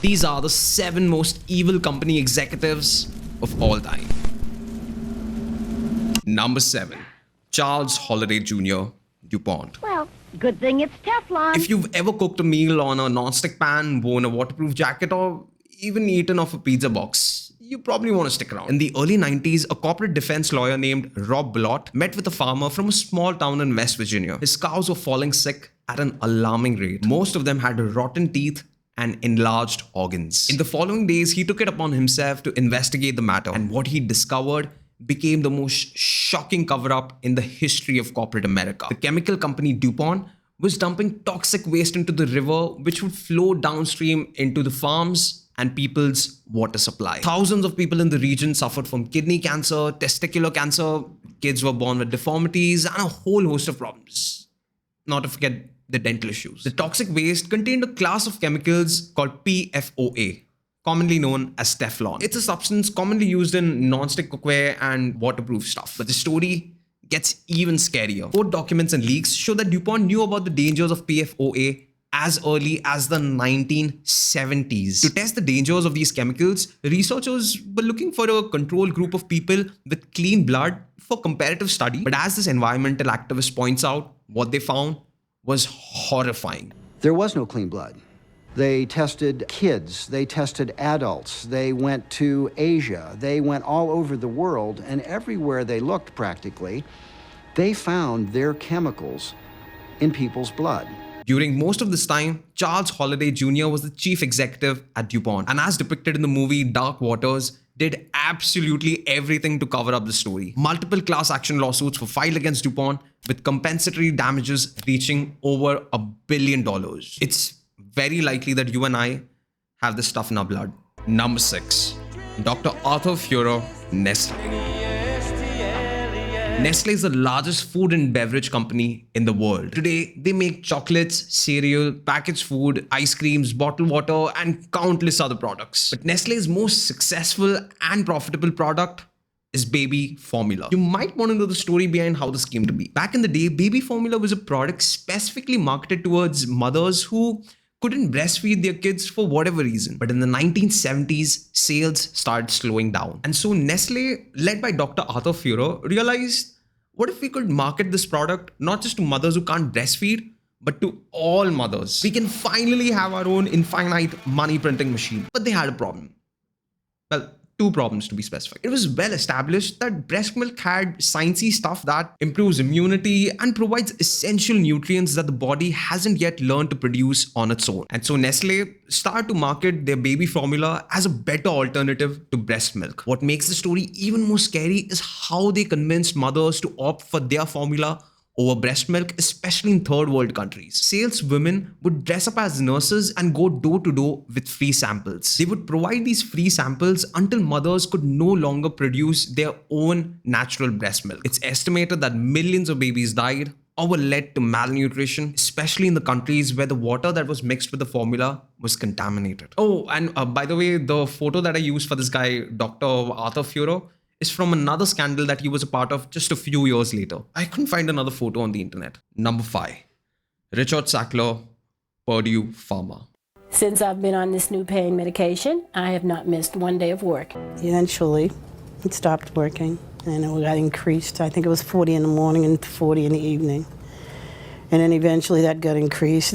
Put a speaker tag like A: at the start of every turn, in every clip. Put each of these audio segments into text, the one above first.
A: These are the 7 most evil company executives of all time. Number 7. Charles Holliday Jr., DuPont.
B: Well, good thing it's Teflon.
A: If you've ever cooked a meal on a non-stick pan, worn a waterproof jacket, or even eaten off a pizza box, you probably want to stick around. In the early 90s, a corporate defense lawyer named Rob Bellot met with a farmer from a small town in West Virginia. His cows were falling sick at an alarming rate. Most of them had rotten teeth and enlarged organs. In the following days, he took it upon himself to investigate the matter, and what he discovered became the most shocking cover-up in the history of corporate America. The chemical company DuPont was dumping toxic waste into the river, which would flow downstream into the farms and people's water supply. Thousands of people in the region suffered from kidney cancer, testicular cancer, kids were born with deformities, and a whole host of problems. Not to forget the dental issues. The toxic waste contained a class of chemicals called PFOA, commonly known as Teflon. It's a substance commonly used in non-stick cookware and waterproof stuff. But the story gets even scarier. Court documents and leaks show that DuPont knew about the dangers of PFOA as early as the 1970s. To test the dangers of these chemicals, researchers were looking for a control group of people with clean blood for comparative study. But as this environmental activist points out, what they found was horrifying.
C: There was no clean blood. They tested kids, they tested adults, they went to Asia, they went all over the world, and everywhere they looked practically, they found their chemicals in people's blood.
A: During most of this time, Charles Holliday Jr. was the chief executive at DuPont, and as depicted in the movie Dark Waters, did absolutely everything to cover up the story. Multiple class action lawsuits were filed against DuPont with compensatory damages reaching over $1 billion. It's very likely that you and I have this stuff in our blood. Number 6. Dr. Arthur Fuhrer, Nestle. Nestle is the largest food and beverage company in the world. Today, they make chocolates, cereal, packaged food, ice creams, bottled water, and countless other products. But Nestle's most successful and profitable product is baby formula. You might want to know the story behind how this came to be. Back in the day, baby formula was a product specifically marketed towards mothers who couldn't breastfeed their kids for whatever reason. But in the 1970s, sales started slowing down. And so Nestle, led by Dr. Arthur Fuhrer, realized, what if we could market this product not just to mothers who can't breastfeed, but to all mothers? We can finally have our own infinite money printing machine. But they had a problem. Well, 2 problems to be specific. It was well established that breast milk had sciencey stuff that improves immunity and provides essential nutrients that the body hasn't yet learned to produce on its own. And so Nestle started to market their baby formula as a better alternative to breast milk. What makes the story even more scary is how they convinced mothers to opt for their formula over breast milk, especially in third world countries. Saleswomen would dress up as nurses and go door to door with free samples. They would provide these free samples until mothers could no longer produce their own natural breast milk. It's estimated that millions of babies died or were led to malnutrition, especially in the countries where the water that was mixed with the formula was contaminated. Oh, and by the way, the photo that I used for this guy, Dr. Arthur Fuhrer, is from another scandal that he was a part of just a few years later. I couldn't find another photo on the internet. Number 5. Richard Sackler, Purdue Pharma.
D: Since I've been on this new pain medication, I have not missed one day of work.
E: Eventually, it stopped working, and it got increased. I think it was 40 in the morning and 40 in the evening. And then eventually that got increased.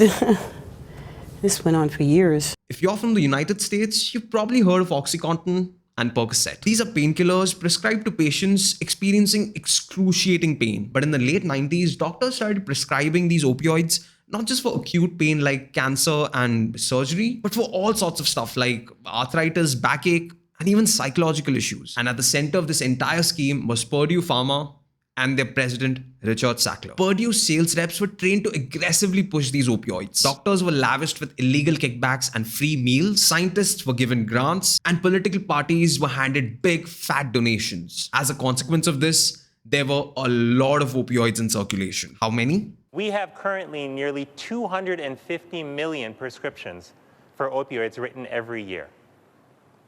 E: This went on for years.
A: If you're from the United States, you've probably heard of OxyContin and Percocet. These are painkillers prescribed to patients experiencing excruciating pain. But in the late 90s, doctors started prescribing these opioids not just for acute pain like cancer and surgery, but for all sorts of stuff like arthritis, backache, and even psychological issues. And at the center of this entire scheme was Purdue Pharma and their president, Richard Sackler. Purdue's sales reps were trained to aggressively push these opioids. Doctors were lavished with illegal kickbacks and free meals. Scientists were given grants, and political parties were handed big, fat donations. As a consequence of this, there were a lot of opioids in circulation. How many?
F: We have currently nearly 250 million prescriptions for opioids written every year.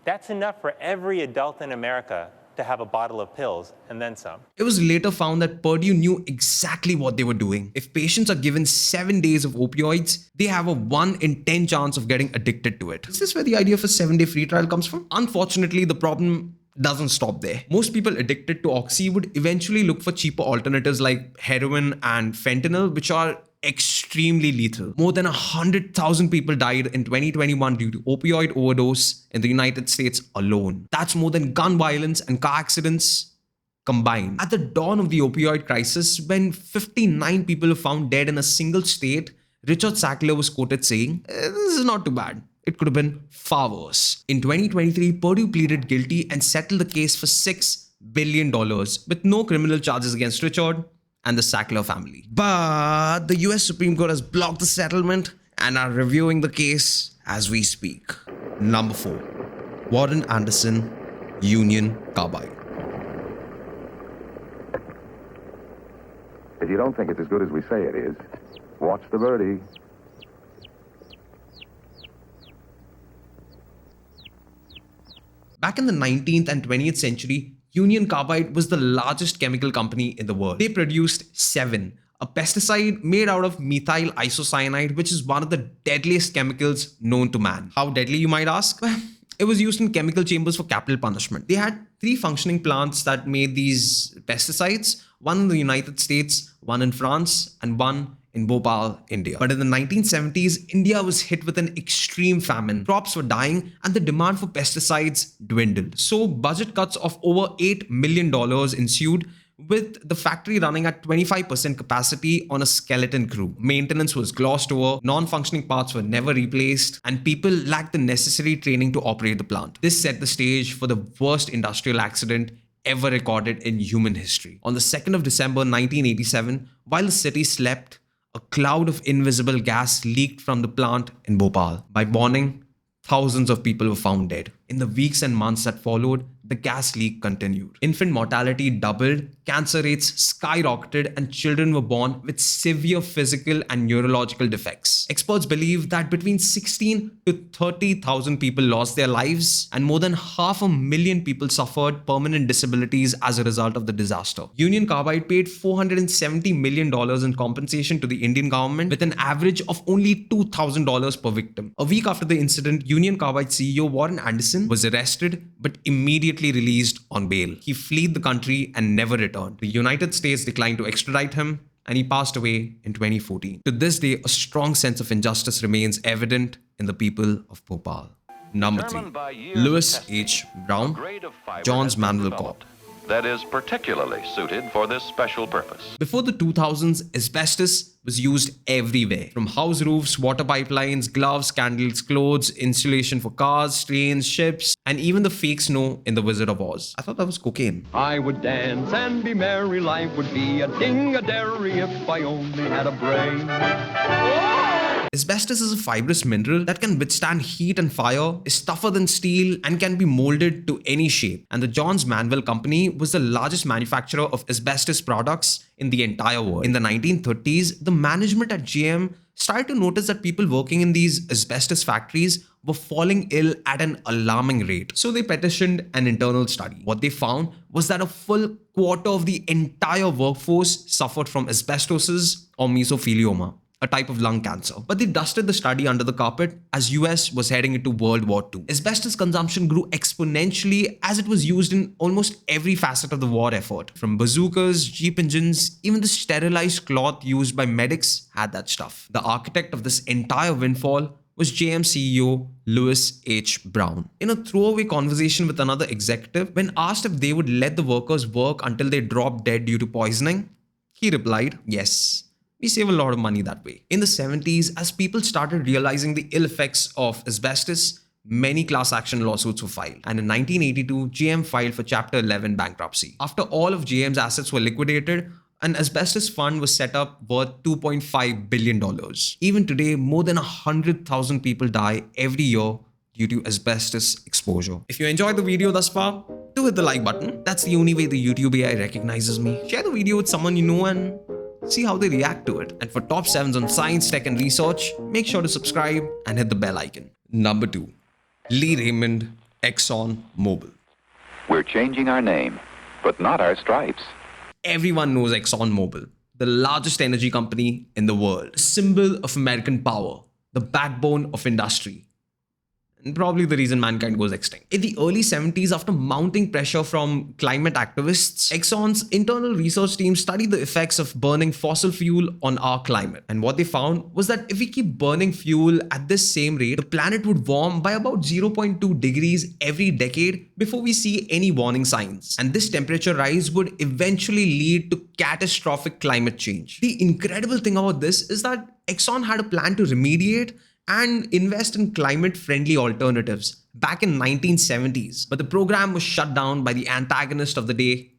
F: That's enough for every adult in America to have a bottle of pills and then some.
A: It was later found that Purdue knew exactly what they were doing. If patients are given 7 days of opioids, they have a 1 in 10 chance of getting addicted to it. Is this where the idea of a 7-day free trial comes from? Unfortunately, the problem doesn't stop there. Most people addicted to oxy would eventually look for cheaper alternatives like heroin and fentanyl, which are extremely lethal. More than 100,000 people died in 2021 due to opioid overdose in the United States alone. That's more than gun violence and car accidents combined. At the dawn of the opioid crisis, when 59 people were found dead in a single state, Richard Sackler was quoted saying, "This is not too bad. It could have been far worse." In 2023, Purdue pleaded guilty and settled the case for $6 billion with no criminal charges against Richard and the Sackler family. But the US Supreme Court has blocked the settlement and are reviewing the case as we speak. Number 4. Warren Anderson, Union Carbide.
G: If you don't think it's as good as we say it is, watch the birdie.
A: Back in the 19th and 20th century, Union Carbide was the largest chemical company in the world. They produced Sevin, a pesticide made out of methyl isocyanide, which is one of the deadliest chemicals known to man. How deadly, you might ask? Well, it was used in chemical chambers for capital punishment. They had 3 functioning plants that made these pesticides, one in the United States, one in France, and one in Bhopal, India. But in the 1970s, India was hit with an extreme famine. Crops were dying and the demand for pesticides dwindled. So budget cuts of over $8 million ensued, with the factory running at 25% capacity on a skeleton crew. Maintenance was glossed over, non-functioning parts were never replaced, and people lacked the necessary training to operate the plant. This set the stage for the worst industrial accident ever recorded in human history. On the 2nd of December 1987, while the city slept, a cloud of invisible gas leaked from the plant in Bhopal. By morning, thousands of people were found dead. In the weeks and months that followed, the gas leak continued. Infant mortality doubled, cancer rates skyrocketed, and children were born with severe physical and neurological defects. Experts believe that between 16 to 30,000 people lost their lives, and more than 500,000 people suffered permanent disabilities as a result of the disaster. Union Carbide paid $470 million in compensation to the Indian government, with an average of only $2,000 per victim. A week after the incident, Union Carbide CEO Warren Anderson was arrested but immediately released on bail. He fled the country and never returned. The United States declined to extradite him, and he passed away in 2014. To this day, a strong sense of injustice remains evident in the people of Bhopal. Number 3. Lewis H. Brown, Johns-Manville Corp.
H: That is particularly suited for this special purpose.
A: Before the 2000s, asbestos was used everywhere. From house roofs, water pipelines, gloves, candles, clothes, insulation for cars, trains, ships, and even the fake snow in The Wizard of Oz. I thought that was cocaine.
I: I would dance and be merry, life would be a ding-a-dairy if I only had a brain.
A: Asbestos is a fibrous mineral that can withstand heat and fire, is tougher than steel, and can be molded to any shape. And the Johns-Manville company was the largest manufacturer of asbestos products in the entire world. In the 1930s, the management at GM started to notice that people working in these asbestos factories were falling ill at an alarming rate. So they petitioned an internal study. What they found was that a full quarter of the entire workforce suffered from asbestosis or mesothelioma, a type of lung cancer. But they dusted the study under the carpet as US was heading into World War II. Asbestos consumption grew exponentially as it was used in almost every facet of the war effort. From bazookas, jeep engines, even the sterilized cloth used by medics had that stuff. The architect of this entire windfall was JM CEO Lewis H. Brown. In a throwaway conversation with another executive, when asked if they would let the workers work until they dropped dead due to poisoning, he replied, "Yes. We save a lot of money that way." In the 70s, as people started realizing the ill effects of asbestos, many class action lawsuits were filed. And in 1982, GM filed for Chapter 11 bankruptcy. After all of GM's assets were liquidated, an asbestos fund was set up worth $2.5 billion. Even today, more than 100,000 people die every year due to asbestos exposure. If you enjoyed the video thus far, do hit the like button. That's the only way the YouTube AI recognizes me. Share the video with someone you know and see how they react to it. And for top 7s on science, tech, and research, make sure to subscribe and hit the bell icon. Number 2. Raymond, ExxonMobil.
H: We're changing our name, but not our stripes.
A: Everyone knows ExxonMobil, the largest energy company in the world, a symbol of American power, the backbone of industry, and probably the reason mankind goes extinct. In the early 70s, after mounting pressure from climate activists, Exxon's internal research team studied the effects of burning fossil fuel on our climate. And what they found was that if we keep burning fuel at this same rate, the planet would warm by about 0.2 degrees every decade before we see any warning signs. And this temperature rise would eventually lead to catastrophic climate change. The incredible thing about this is that Exxon had a plan to remediate and invest in climate-friendly alternatives back in 1970s. But the program was shut down by the antagonist of the day,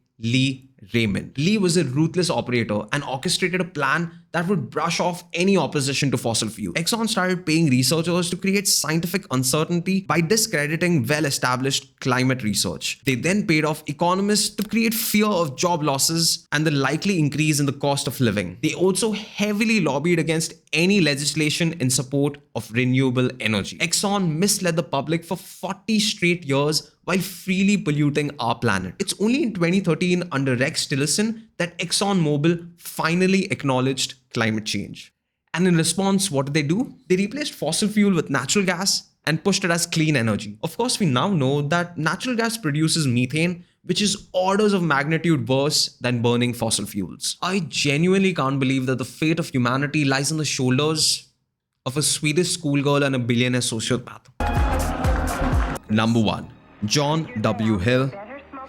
A: Raymond. Lee was a ruthless operator and orchestrated a plan that would brush off any opposition to fossil fuel. Exxon started paying researchers to create scientific uncertainty by discrediting well-established climate research. They then paid off economists to create fear of job losses and the likely increase in the cost of living. They also heavily lobbied against any legislation in support of renewable energy. Exxon misled the public for 40 straight years while freely polluting our planet. It's only in 2013 under Rex Tillerson that ExxonMobil finally acknowledged climate change. And in response, what did they do? They replaced fossil fuel with natural gas and pushed it as clean energy. Of course, we now know that natural gas produces methane, which is orders of magnitude worse than burning fossil fuels. I genuinely can't believe that the fate of humanity lies on the shoulders of a Swedish schoolgirl and a billionaire sociopath. Number 1. John W. Hill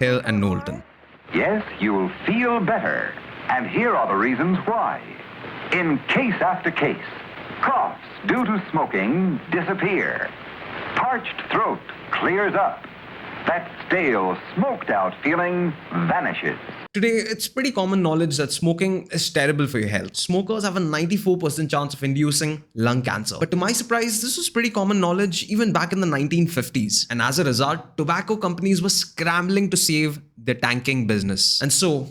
A: and Knowlton.
G: Yes, you'll feel better. And here are the reasons why. In case after case, coughs due to smoking disappear. Parched throat clears up. That stale, smoked-out feeling vanishes.
A: Today, it's pretty common knowledge that smoking is terrible for your health. Smokers have a 94% chance of inducing lung cancer. But to my surprise, this was pretty common knowledge even back in the 1950s. And as a result, tobacco companies were scrambling to save their tanking business. And so,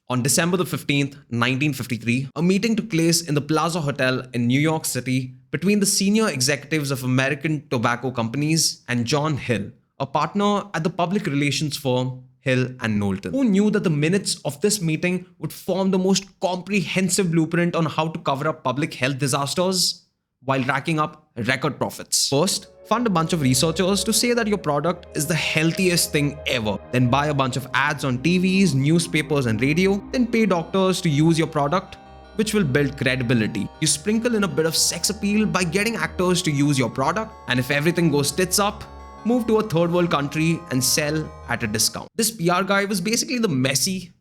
A: on December the 15th, 1953, a meeting took place in the Plaza Hotel in New York City between the senior executives of American tobacco companies and John Hill, a partner at the public relations firm Hill and Knowlton, who knew that the minutes of this meeting would form the most comprehensive blueprint on how to cover up public health disasters while racking up record profits. First, fund a bunch of researchers to say that your product is the healthiest thing ever. Then buy a bunch of ads on TVs, newspapers, and radio. Then pay doctors to use your product, which will build credibility. You sprinkle in a bit of sex appeal by getting actors to use your product. And if everything goes tits up, move to a third world country and sell at a discount. This PR guy was basically the Messi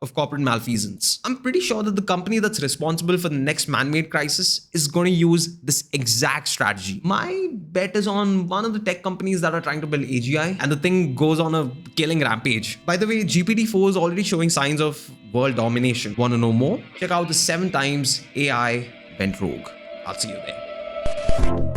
A: of corporate malfeasance. I'm pretty sure that the company that's responsible for the next man-made crisis is going to use this exact strategy. My bet is on one of the tech companies that are trying to build AGI, and the thing goes on a killing rampage. By the way, GPT-4 is already showing signs of world domination. Want to know more? Check out the 7 times AI went rogue. I'll see you there.